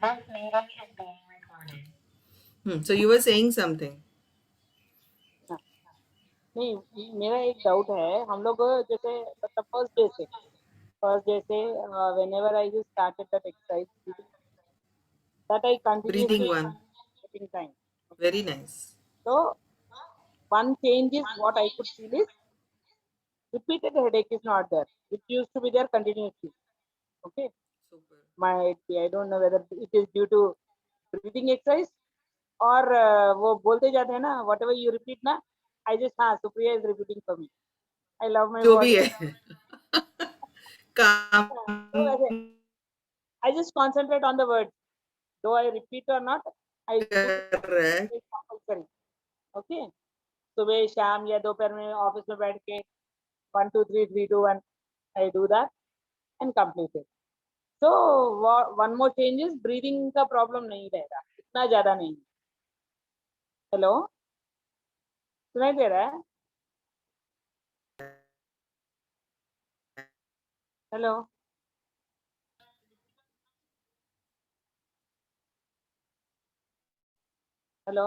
This meeting is being recorded. So you were saying something. हाँ, नहीं मेरा एक डाउट है हम लोग जैसे मतलब फर्स्ट डे से whenever I just started that exercise that I continue Breathing with one. sitting time. Very nice. So one change is what I could feel is repeated headache is not there. It used to be there continuously. Okay, Super. might be I don't know whether it is due to breathing exercise or वो बोलते जाते हैं ना whatever you repeat ना I just हाँ Supriya is repeating for me. I love my जो भी body. है काम तो वैसे I just concentrate on the words. Though I repeat or not, I put it कर रहा है. compulsory. Okay. सुबह शाम या दोपहर में ऑफिस में बैठ के 1 2 3 3 2 1 I do that and complete it. So one more change is breathing का प्रॉब्लम नहीं रहेगा इतना ज्यादा नहीं. हेलो सुनाई दे रहा है? Hello hello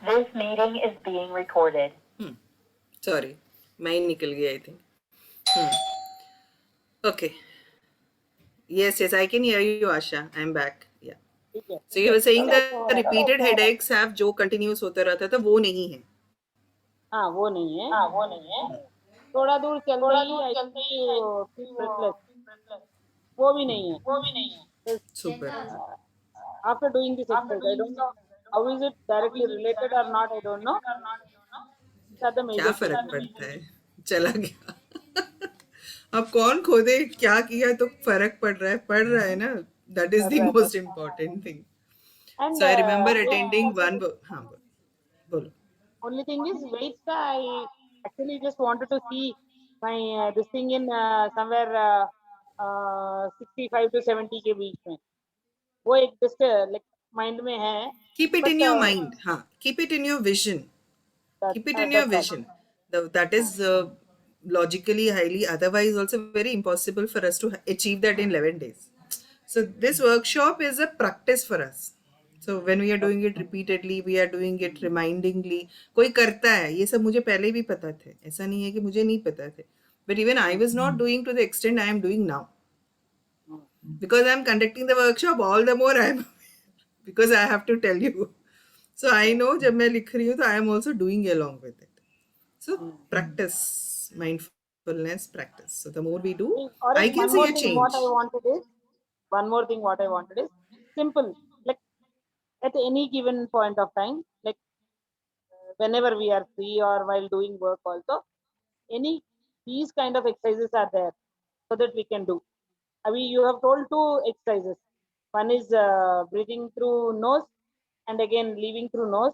This meeting is being recorded. Sorry, mine निकल गया I think. Okay. Yes, I can hear you, Asha. I'm back. Yeah. ठीक है. So you were saying चलो that the repeated headaches have जो continuous होता रहता था वो नहीं है. हाँ वो नहीं है. हाँ वो नहीं है. थोड़ा दूर चलते थोड़ा ही दूर आई चलते ही आई फील ब्रेथलेस वो वो भी नहीं है. भी नहीं है. Super. After doing this exercise I don't know how is it directly related or not I don't know. These are the क्या major फर्क changes. पड़ता है? चला गया. अब कौन खोदे क्या किया तो फर्क पड़ रहा है ना. That is the most important thing. And So I remember attending one. हाँ बोलो. only thing is weights का I actually just wanted to see my this thing in somewhere 65 to 70 के बीच में वो एक just like mind में है. Keep it But in your mind. हाँ. Keep it in your vision. Keep it in your that's all. vision. That is logically highly otherwise also very impossible for us to achieve that in 11 days. So this workshop is a practice for us. So when we are doing it repeatedly, we are doing it remindingly. कोई करता है ये सब मुझे पहले भी पता थे ऐसा नहीं है कि मुझे नहीं पता थे. But even I was not doing to the extent I am doing now. Because I am conducting the workshop, all the more I am because I have to tell you. So I know जब मैं लिख रही हूँ तो I am also doing along with it. So practice mindfulness practice. So the more we do, Or I else can one see more a thing what change. I wanted is one more thing what I wanted is simple like at any given point of time like whenever we are free or while doing work also any these kind of exercises are there so that we can do. I mean, you have told two exercises. One is breathing through nose and again leaving through nose,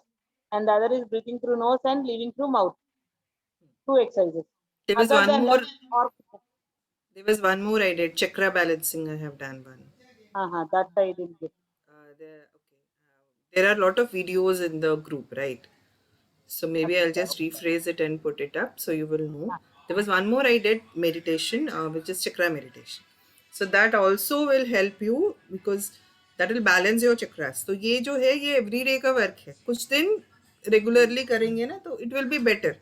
and the other is breathing through nose and leaving through mouth. Two exercises. There was Other one than more. that, or There was one more I did. Chakra balancing. I have done one. that I didn't get. There are a lot of videos in the group, right? So maybe I'll just rephrase it and put it up so you will know. There was one more I did meditation, which is chakra meditation. So that also will help you because that will balance your chakras. तो ये जो है ये everyday का work है. कुछ दिन regularly करेंगे ना तो it will be better.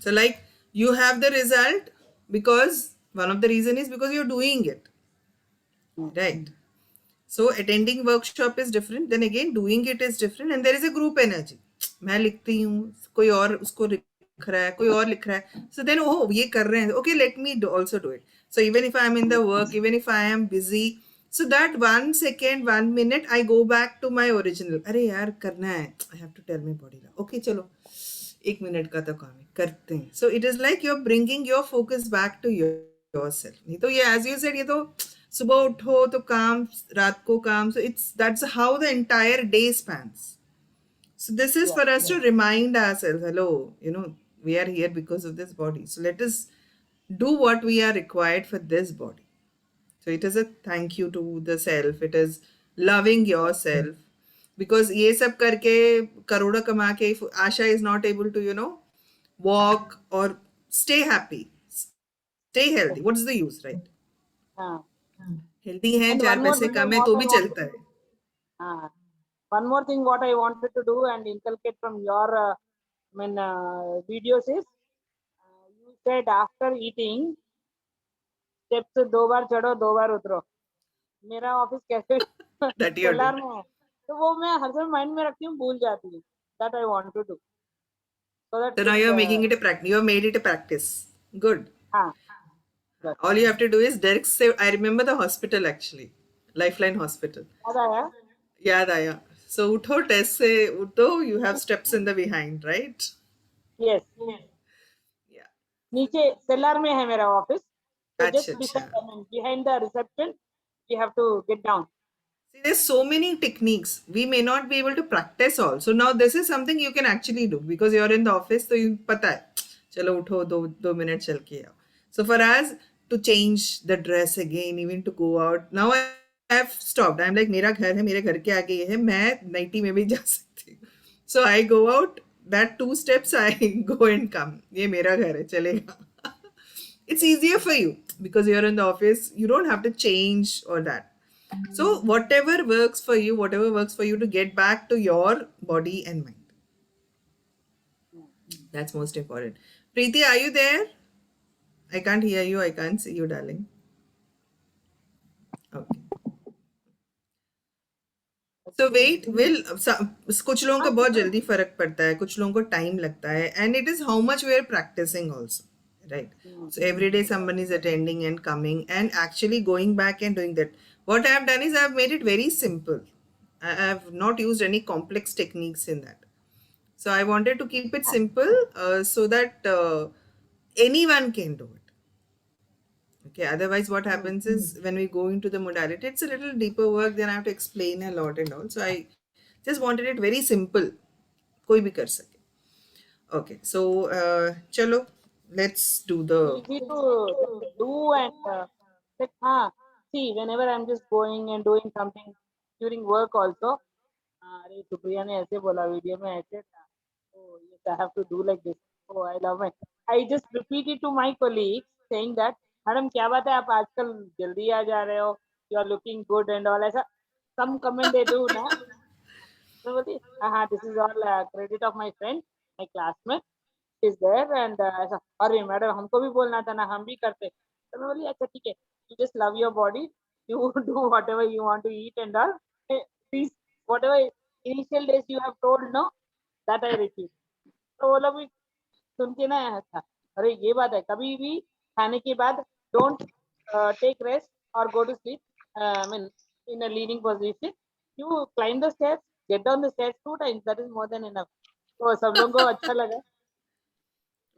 So like you have the result because one of the reason is because you're doing it, right? So attending workshop is different. Then again, doing it is different, and there is a group energy. मैं लिखती हूँ, कोई और उसको लिख रहा है, कोई और लिख रहा है. So then, oh, ये कर रहे हैं. Okay, let me also do it. So even if I am in the work, even if I am busy, so that 1 second, 1 minute, I go back to my original. अरे यार करना है. I have to tell my body. Okay, चलो. 1 minute का तो काम है करते हैं. So it is like you're bringing your focus back to yourself. नहीं तो ये as you said ये तो सुबह उठो तो काम रात को काम. So it's that's how the entire day spans. So this is Yeah. for us to remind ourselves, hello, we are here because of this body. So let us do what we are required for this body. So it is a thank you to the self. It is loving yourself. Because ये सब करके करोड़ों कमा के if Asha is not able to, walk or stay happy, stay healthy. What's the use, right? हाँ. Healthy हैं, And चार one more पैसे thing कम है what तो I भी want, चलता है. one more thing what I wanted to do and inculcate from your videos is you said after eating steps 2 बार चढ़ो 2 बार उतरो. मेरा ऑफिस कैसे That you are seller doing. में है तो वो मैं हर समय माइंड में रखती हूँ भूल जाती हूँ. That I want to do so that So now you are making it a practice. You have made it a practice. Good. हाँ. Good. All you have to do is Derek say, I remember the hospital actually, Lifeline Hospital. याद आया? याद आया. So उठो test से उठो, you have steps in the behind, right? Yes. Yeah. नीचे seller में है मेरा ऑफिस. So अच्छा just अच्छा. behind the reception, you have to get down. See, there's so many techniques. We may not be able to practice all. So now this is something you can actually do because you're in the office, so you पता है. चलो उठो 2 minute चल के आओ. So for us to change the dress again, even to go out, now I have stopped. I'm like मेरा घर है, मेरे घर के आगे ये है, मैं नाइटी में भी जा सकती हूँ. So I go out. That 2 steps I go and come. ये मेरा घर है, चलेगा. It's easier for you because you're in the office. You don't have to change all that. So whatever works for you, whatever works for you to get back to your body and mind. That's most important. Preeti, are you there? I can't hear you. I can't see you, darling. Okay. So wait, will कुछ लोगों को बहुत जल्दी फर्क पड़ता है, कुछ लोगों को टाइम लगता है, and it is how much we are practicing also, right? So every day someone is attending and coming and actually going back and doing that. What I have done is I have made it very simple. I have not used any complex techniques in that. So I wanted to keep it simple so that anyone can do it. Okay, otherwise what happens is when we go into the modality, it's a little deeper work, then I have to explain a lot and all. So I just wanted it very simple. कोई भी कर सके. Okay, so chalo, let's do the. Easy to just do and like see whenever I'm just going and doing something during work also. अरे सुप्रिया ने ऐसे बोला video में ऐसे था. Oh yes, I have to do like this. Oh, I love it. I just repeat it to my colleagues saying that madam क्या बात है आप आजकल जल्दी आ जा रहे हो. You are looking good and all ऐसा some comment they do ना. तो बोलती हाँ this is all credit of my friend, my classmate is there and ऐसा अरे मैडम हमको भी बोलना था ना हम भी करते. तो मैं बोली अच्छा ठीक है you just love your body, you do whatever you want to eat and all. Please whatever initial days you have told no that I repeat. तो वो लोग भी सुन के ना था अरे ये बात है कभी भी खाने के बाद don't take rest or go to sleep. I mean in a leaning position you climb the stairs, get down the stairs 2 times, that is more than enough. तो सब लोगों को अच्छा लगा.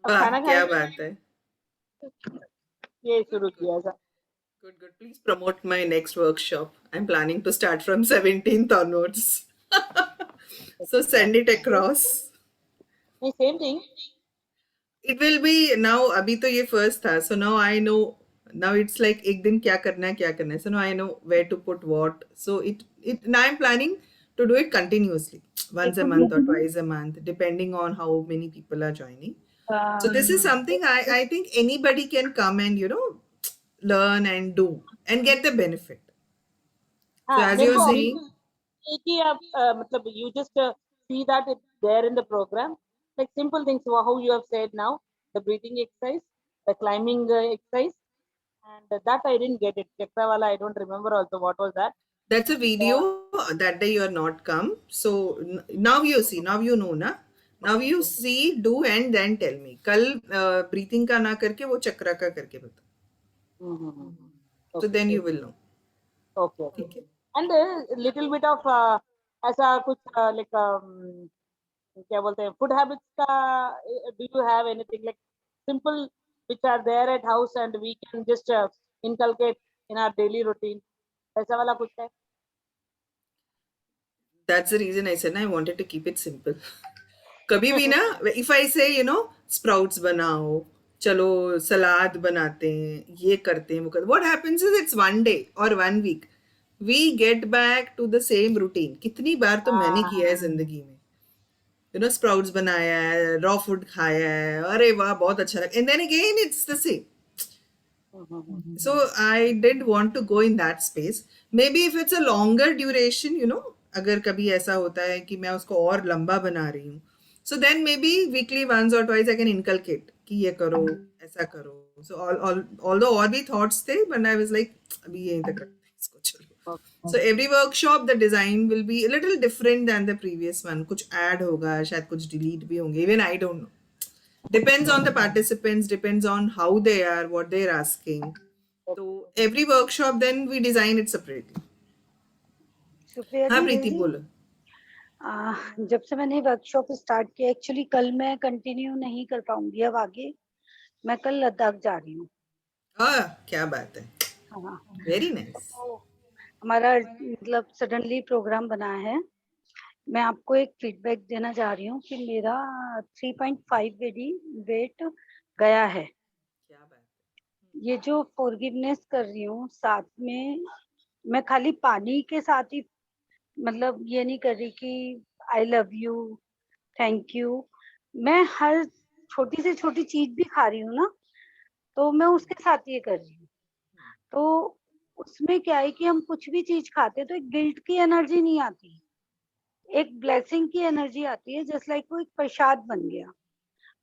अब वाह खाना क्या खाने के बात है. ये शुरू किया था. Good, good. Please promote my next workshop. I'm planning to start from 17th onwards. So send it across. नहीं same thing. It will be now. अभी तो ये first था. So now I know. Now it's like एक दिन क्या करना है. So now I know where to put what. So it now I'm planning to do it continuously, once a month or twice a month, depending on how many people are joining. So this is something I think anybody can come and learn and do and get the benefit. So हाँ as मेरे you're को saying, एक ही आप मतलब you just see that it's there in the program, like simple things how you have said now, the breathing exercise, the climbing exercise, and that I didn't get it. Chakra wala I don't remember also what was that. that's a video that day you are not come. So now you see, now you know na. Now you see, do and then tell me. कल breathing का ना करके वो चक्रा का करके बता. So Okay. then you will know. Okay. ठीक है. And a little bit of ऐसा कुछ like क्या बोलते हैं food habits का do you have anything like simple which are there at house and we can just inculcate in our daily routine, ऐसा वाला कुछ है? That's the reason I said I wanted to keep it simple. कभी भी ना, if I say sprouts बनाओ, चलो सलाद बनाते हैं, ये करते हैं, वो करते, what happens is it's one day or 1 week we get back to the same routine. कितनी बार तो मैंने किया है जिंदगी में, स्प्राउट्स बनाया है, रॉ फूड खाया है, अरे वाह बहुत अच्छा लगा, and then again it's the same. So I didn't want to go in that space. Maybe if it's a longer duration, अगर कभी ऐसा होता है कि मैं उसको और लंबा बना रही हूँ, so then maybe weekly once or twice I can inculcate कि ये करो, ऐसा करो. So although और भी thoughts थे, but I was like अभी यहीं तक रखते हैं इसको, चलो. So every workshop the design will be a little different than the previous one. कुछ add होगा, शायद कुछ delete भी होंगे. Even I don't know. Depends on the participants, depends on how they are, what they're asking. So every workshop then we design it separately. Supriya हाँ जी, प्रीति बोलो. जब से मैंने वर्कशॉप स्टार्ट किया, एक्चुअली कल मैं कंटिन्यू नहीं कर पाऊंगी, अब आगे मैं कल लद्दाख जा रही हूँ. क्या बात है. हाँ, वेरी नाइस. तो हमारा मतलब सडनली प्रोग्राम बना है. मैं आपको एक फीडबैक देना चाह रही हूँ कि मेरा 3.5 वेट गया है. क्या बात है. ये जो फॉरगिवनेस कर रही हूँ, साथ में मैं खाली पानी के साथ ही, मतलब ये नहीं कर रही कि I love you, thank you. मैं हर छोटी से छोटी चीज भी खा रही हूँ ना, तो मैं उसके साथ ये कर रही हूँ. तो उसमें क्या है कि हम कुछ भी चीज खाते हैं तो एक गिल्ट की एनर्जी नहीं आती, एक ब्लेसिंग की एनर्जी आती है. जस्ट लाइक वो एक प्रसाद बन गया,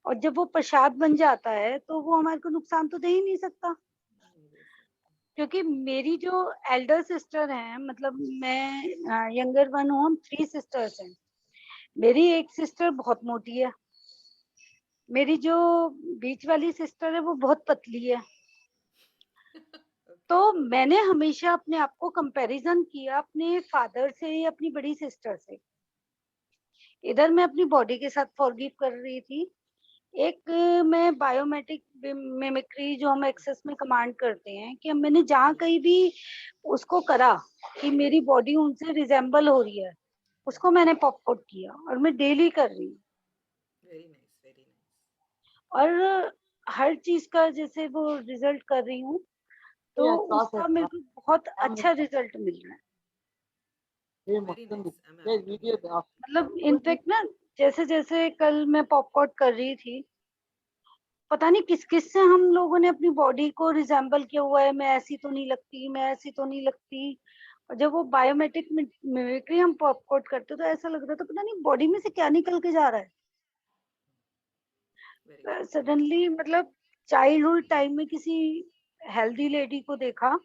और जब वो प्रसाद बन जाता है तो वो हमारे को नुकसान तो दे ही नहीं सकता. क्योंकि मेरी जो एल्डर सिस्टर है, मतलब मैं यंगर वन हूँ, हम 3 सिस्टर्स हैं. मेरी एक सिस्टर बहुत मोटी है, मेरी जो बीच वाली सिस्टर है वो बहुत पतली है. तो मैंने हमेशा अपने आप को कंपैरिजन किया अपने फादर से या अपनी बड़ी सिस्टर से. इधर मैं अपनी बॉडी के साथ फॉरगिव कर रही थी. एक मैं बायोमेट्रिक मिमिक्री जो हम एक्सेस में कमांड करते हैं, कि मैंने जहाँ कहीं भी उसको करा कि मेरी बॉडी उनसे रिजेंबल हो रही है, उसको मैंने पॉप आउट किया और मैं डेली कर रही हूँ. Very nice, very nice. और हर चीज का जैसे वो रिजल्ट कर रही हूँ, तो उसका मेरे को बहुत अच्छा रिजल्ट मिल रहा है. Very nice. मतलब इनफैक्ट ना, जैसे जैसे कल मैं पॉपकॉर्न कर रही थी, पता नहीं किस किस से हम लोगों ने अपनी बॉडी को रिजेंबल किया हुआ है. मैं ऐसी तो नहीं लगती, मैं ऐसी तो नहीं लगती. और जब वो बायोमेट्रिक मिमिक्री हम पॉपकॉर्न करते तो ऐसा लग रहा था पता नहीं बॉडी में से क्या निकल के जा रहा है. सडनली मतलब चाइल्डहुड टाइम में किसी हेल्दी लेडी को देखा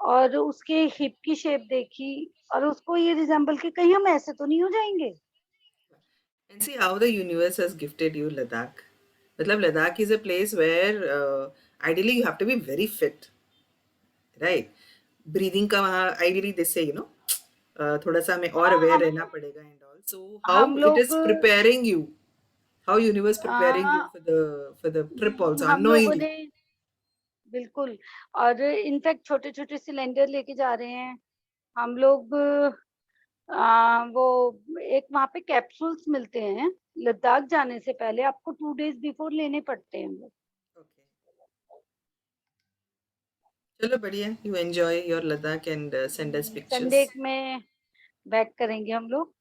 और उसके हिप की शेप देखी, और उसको ये रिजेंबल कि कहीं हम ऐसे तो नहीं हो जाएंगे. And see how the universe has gifted you Ladakh. मतलब Ladakh is a place where ideally you have to be very fit, right? Breathing का वहाँ ideally they say थोड़ा सा हमें और aware रहना पड़ेगा and all. So how हम it is लोग preparing you, how universe preparing you uh, for the trip also हम लोगों unknowingly. ने बिल्कुल, और इनफैक्ट छोटे छोटे सिलेंडर लेके जा रहे हैं हम लोग. वो एक वहाँ पे कैप्सूल्स मिलते हैं लद्दाख जाने से पहले, आपको 2 days बिफोर लेने पड़ते हैं वो. Okay. चलो बढ़िया. You enjoy your Ladakh and send us pictures. Sunday में बैक करेंगे हम लोग.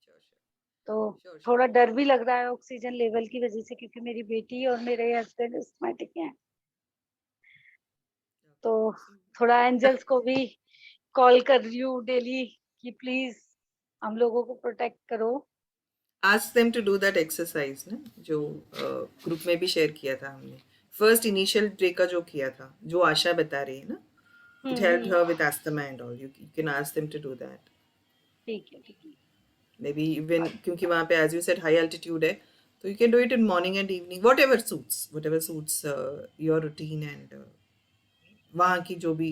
Sure, sure. तो Sure, sure. थोड़ा डर भी लग रहा है ऑक्सीजन लेवल की वजह से, क्योंकि मेरी बेटी और मेरे हस्बैंड एस्थमेटिक हैं. तो थोड़ा एंजल्स को भी कॉल कर रही हूँ डेली कि प्लीज हम लोगों को प्रोटेक्ट करो. Ask them to do that exercise ना, जो ग्रुप में भी शेयर किया था हमने. फर्स्ट इनिशियल डे का जो किया था, जो आशा बता रही है ना, it helped her with asthma and all. You can ask them to do that. ठीक है, ठीक है. Maybe even क्योंकि वहाँ पे as you said high altitude है, तो you can do it in morning and evening, whatever suits your routine and वहाँ की जो भी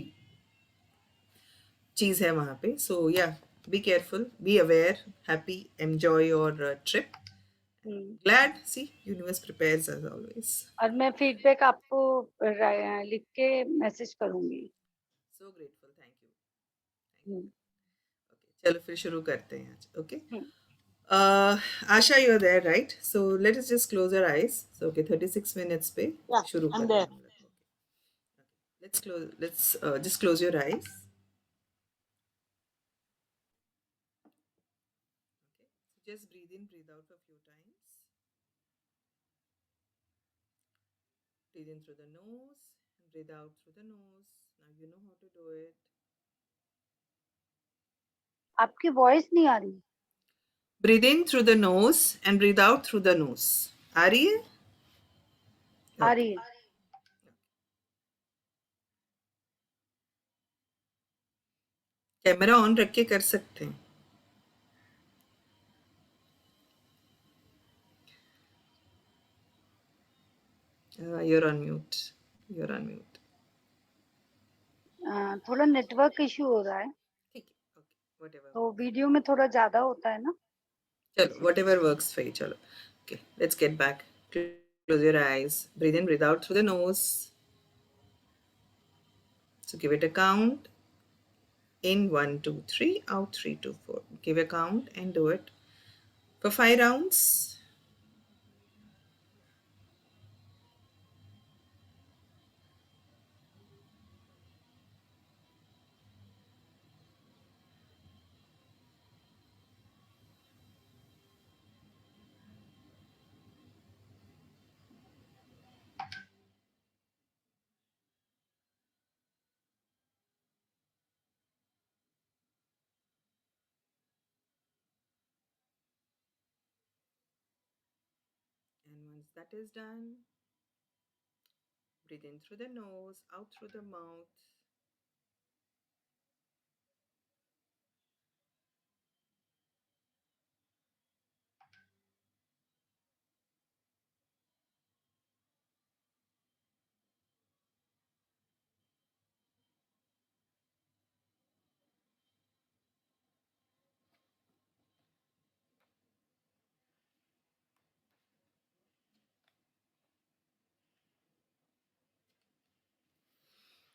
चीज़ है वहाँ पे. So yeah, be careful, be aware, happy, enjoy your trip. Glad, see, universe prepares as always. और मैं फीडबैक आपको लिख के मैसेज करूंगी. So grateful, thank you. Hmm. Okay, चलो फिर शुरू करते हैं आज. Okay. Hmm. Asha, you're there, right? So let us just close our eyes. So okay, 36 minutes पे Yeah, शुरू I'm करते हैं there. हम लोग. Okay. Let's close. Let's just close your eyes. Okay. So just breathe in, breathe out a few times. Breathe in through the nose and breathe out through the nose. Now you know how to do it. आपकी voice नहीं आ रही. Breathe in through the nose and breathe out through the nose. आ रही है? आ Okay. रही है. Camera on रख के कर सकते हैं. You're on mute. You're on mute. थोड़ा नेटवर्क इशू हो रहा है, ठीक है. Okay. Whatever. तो वीडियो में थोड़ा ज्यादा होता है ना. चलो, whatever works for you. चलो. Okay. Let's get back. Close your eyes. Breathe in, breathe out through the nose. So give it a count. In 1, 2, 3. Out 3, 2, 4. Give a count and do it for 5 rounds. And once that is done, breathe in through the nose, out through the mouth.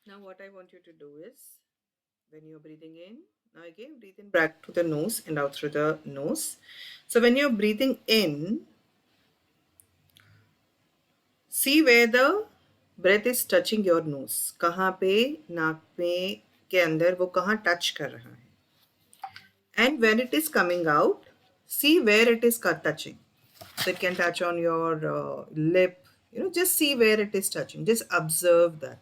Now what I want you to do is, when you're breathing in, now again breathe in back to the nose and out through the nose. So when you're breathing in, see where the breath is touching your nose. कहाँ पे नाक में के अंदर वो कहाँ touch कर रहा है. And when it is coming out, see where it is touching. So it can touch on your lip. Just see where it is touching. Just observe that.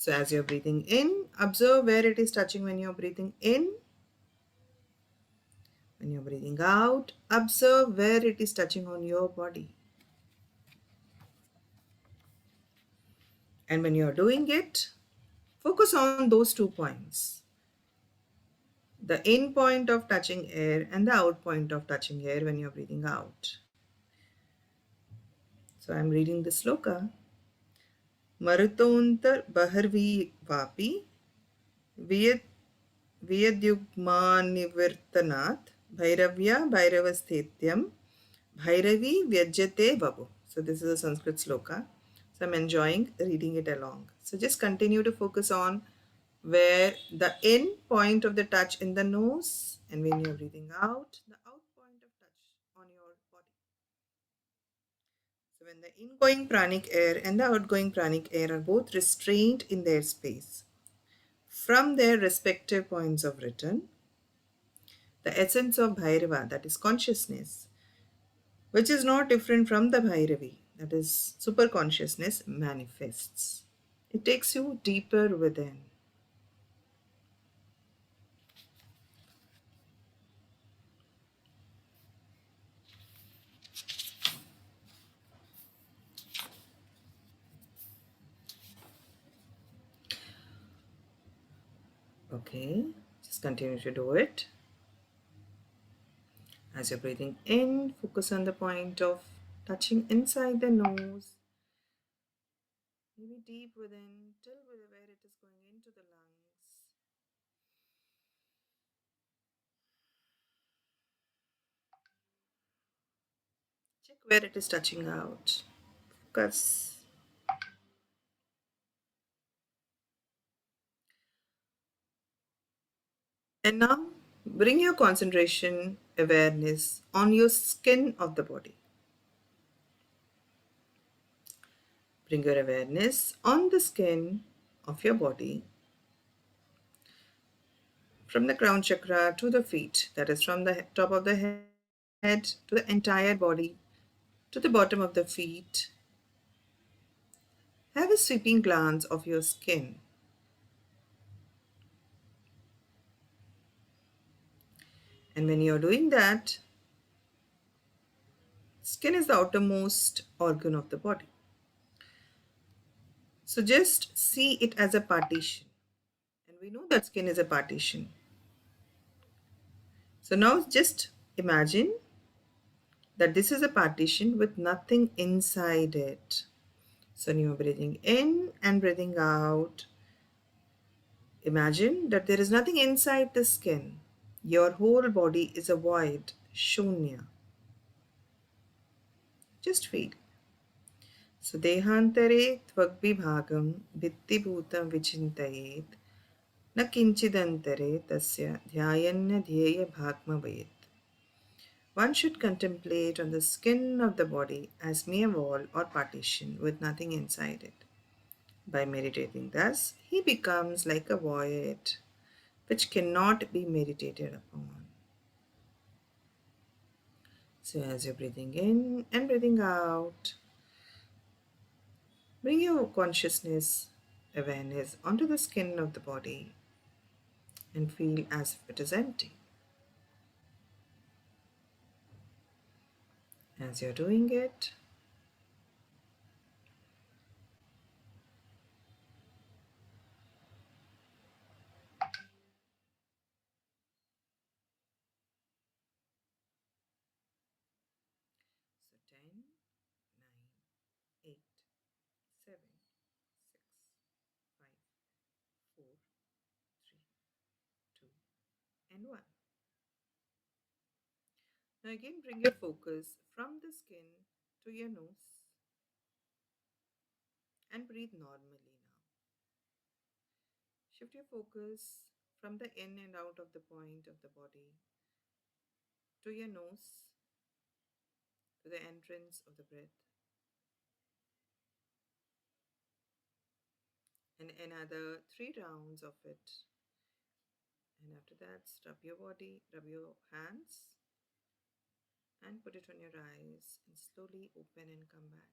So as you're breathing in, observe where it is touching when you're breathing in. When you're breathing out, observe where it is touching on your body. And when you're doing it, focus on those 2 points. The in point of touching air and the out point of touching air when you're breathing out. So I'm reading the sloka. Marutontar Baharvi Vapi Viyat Viyadyugmanivirtanat Bhairavya Bhairavasthetyam Bhairavi Vyajyate Vabu. So this is a Sanskrit sloka. So I'm enjoying reading it along. So just continue to focus on where the in point of the touch in the nose, and when you're breathing out, the out point of touch on your body. So when the ingoing pranic air and the outgoing pranic air are both restrained in their space from their respective points of return, the essence of Bhairava, that is consciousness, which is not different from the Bhairavi, that is super consciousness, manifests. It takes you deeper within. Okay, just continue to do it. As you're breathing in, focus on the point of touching inside the nose, maybe deep within, till where it is going into the lungs. Check where it is touching out. Focus. And now Bring your concentration, awareness on your skin of the body. Bring your awareness on the skin of your body from the crown chakra to the feet, that is from the top of the head to the entire body, to the bottom of the feet. Have a sweeping glance of your skin. And when you're doing that, skin is the outermost organ of the body. So just see it as a partition. And we know that skin is a partition. So now just imagine that this is a partition with nothing inside it. So when you're breathing in and breathing out, imagine that there is nothing inside the skin. Your whole body is a void, shunya. Just feel. So dehantere tvagvibhagam vittibhutam vichintayet na kinchidantere tasya dhyayanya dhyeya bhagmavayet. One should contemplate on the skin of the body as mere wall or partition with nothing inside it. By meditating thus, he becomes like a void which cannot be meditated upon. So as you're breathing in and breathing out, bring your consciousness, awareness onto the skin of the body and feel as if it is empty. As you're doing it, so 10, 9, 8, 7, 6, 5, 4, 3, 2, and 1. Now again bring your focus from the skin to your nose and breathe normally now. Shift your focus from the in and out of the point of the body to your nose, to the entrance of the breath, and another 3 rounds of it. And after that, rub your body, rub your hands, and put it on your eyes and slowly open and come back.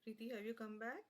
Preeti, have you come back?